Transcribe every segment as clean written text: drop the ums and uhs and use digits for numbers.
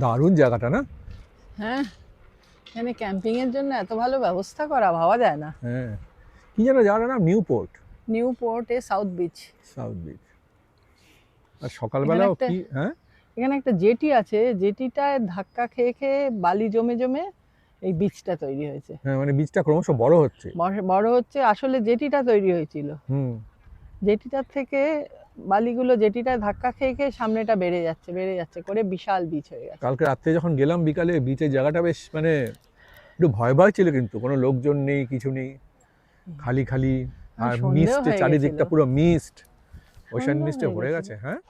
দারুণ জায়গাটা না? হ্যাঁ, এখানে ক্যাম্পিং এর জন্য এত ভালো ব্যবস্থা করা, ভাবা যায় না। হ্যাঁ, কি যেন জায়গাটার নাম? নিউপোর্ট। নিউ পোর্টে সাউথ বিচ। South Beach. আর এখানে সকালবেলাও একটা কি, হ্যাঁ? এখানে একটা জেটি আছে, জেটিটায় ধাক্কা খেয়ে খেয়ে বালি জমে জমে এই বিচটা তৈরি হয়েছে। হ্যাঁ, মানে বীজটা ক্রমশ বড় হচ্ছে। বড় হচ্ছে, আসলে জেটিটা তৈরি হয়েছিল। হুম। জেটিটার থেকে বালিগুলো জেটিটায় ধাক্কা খেয়ে খেয়ে সামনেটা বেড়ে যাচ্ছে করে বিশাল বিচ হয়ে গেছে। কালকে রাত্রে যখন গেলাম বিকালে, বিচের জায়গাটা বেশ মানে একটু ভয় ভয় ছিল, কিন্তু কোনো লোকজন নেই, কিছু নেই, খালি খালি। আর সন্ধেও মিস্টে হয়ে গেছিল, চারিদিকটা পুরো মিস্ট, ওশান সন্ধ্যা মিস্টে হয়ে ভরে গেছিল। গেছে। হ্যাঁ,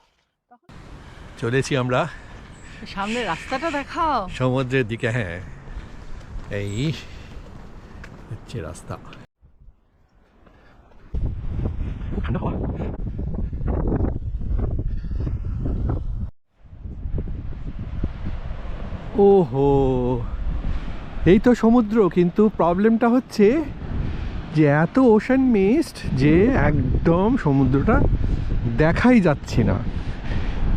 চলেছি আমরা সামনে রাস্তাটা দেখাও। সমুদ্রের দিকে। হ্যাঁ, এই হচ্ছে রাস্তা। খুব ঠান্ডা হাওয়া। ওহো, এই তো সমুদ্র, কিন্তু প্রবলেমটা হচ্ছে যে এত ওশান মিস্ট যে একদম সমুদ্রটা দেখাই যাচ্ছে না।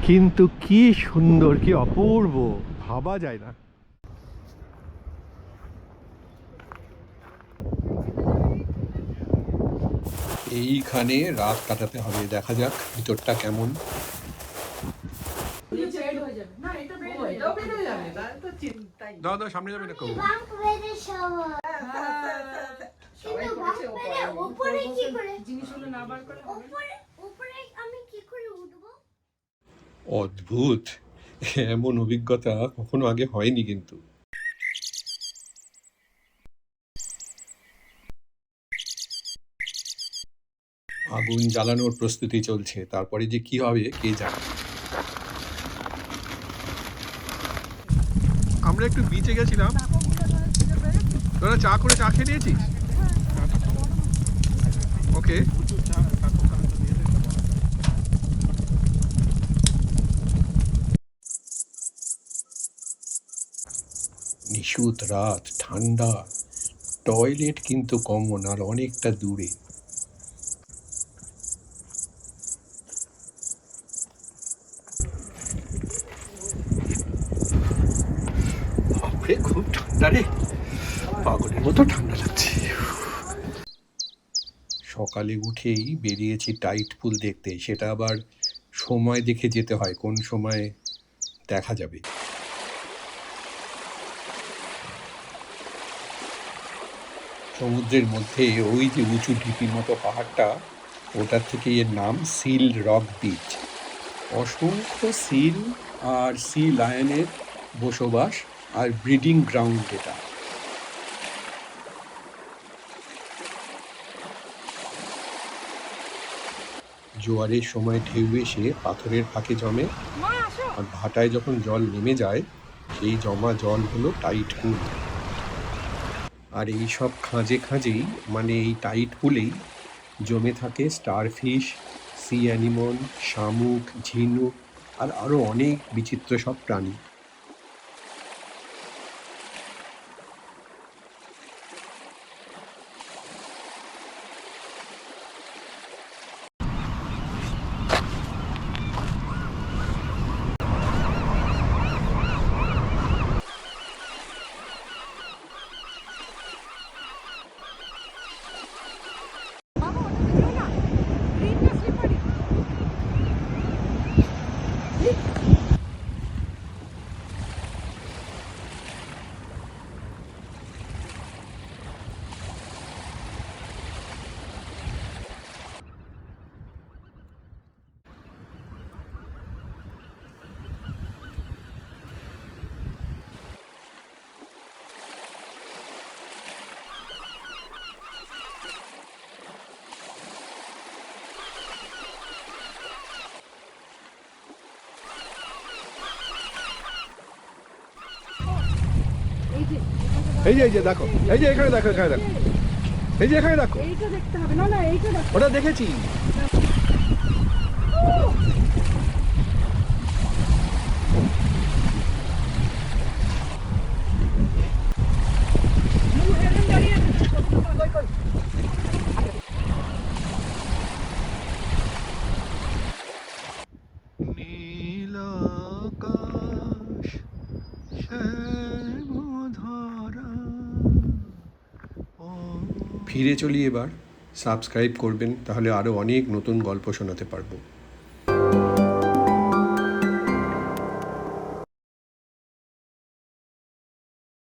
কিন্তু কি সুন্দর, কি অপূর্ব, ভাবা যায় না। এইখানে রাত কাটাতে হবে, দেখা যাক ভিতরটা কেমন। দাদা সামনে যাবে না কেউ? অদ্ভুত, এমন অভিজ্ঞতা কখনো আগে হয়নি। কিন্তু আগুন জ্বালানোর প্রস্তুতি চলছে, তারপরে যে কি হবে কে জানে। আমরা একটু বিচে গেছিলাম। তোরা চা খেয়ে নিয়েছিস? ওকে। নিশুত রাত, ঠান্ডা, টয়লেট কিন্তু কমন আর অনেকটা দূরে। বাপরে, খুব ঠান্ডা রে, পাগলের মতো ঠান্ডা লাগছে। সকালে উঠেই বেরিয়েছি টাইট পুল দেখতে, সেটা আবার সময় দেখে যেতে হয়, কোন সময় দেখা যাবে। সমুদ্রের মধ্যে ওই যে উঁচু ঢিপির মতো পাহাড়টা, ওটার থেকে এর নাম সিল রক বিচ। অসংখ্য সিল আর সি লায়নের বসবাস আর ব্রিডিং গ্রাউন্ড এটা। জোয়ারের সময় ঢেউ এসে পাথরের ফাঁকে জমে, আর ভাটায় যখন জল নেমে যায়, সেই জমা জল হলো টাইট পুল। আর এই সব খাঁজে খাঁজেই, মানে এই টাইট পুলেই জমে থাকে স্টারফিশ, সি অ্যানিমন, শামুক, ঝিনুক আর আরও অনেক বিচিত্র সব প্রাণী। এই যে দেখো, এই যে এখানে দেখো, এখানে দেখো, এই যে এখানে দেখো। এইটা দেখতে হবে না, না এইটা দেখো। ওটা দেখেছি। নীল আকাশ, ফিরে চলি এবার। সাবস্ক্রাইব করবেন, তাহলে আরও অনেক নতুন গল্প শোনাতে পারবো।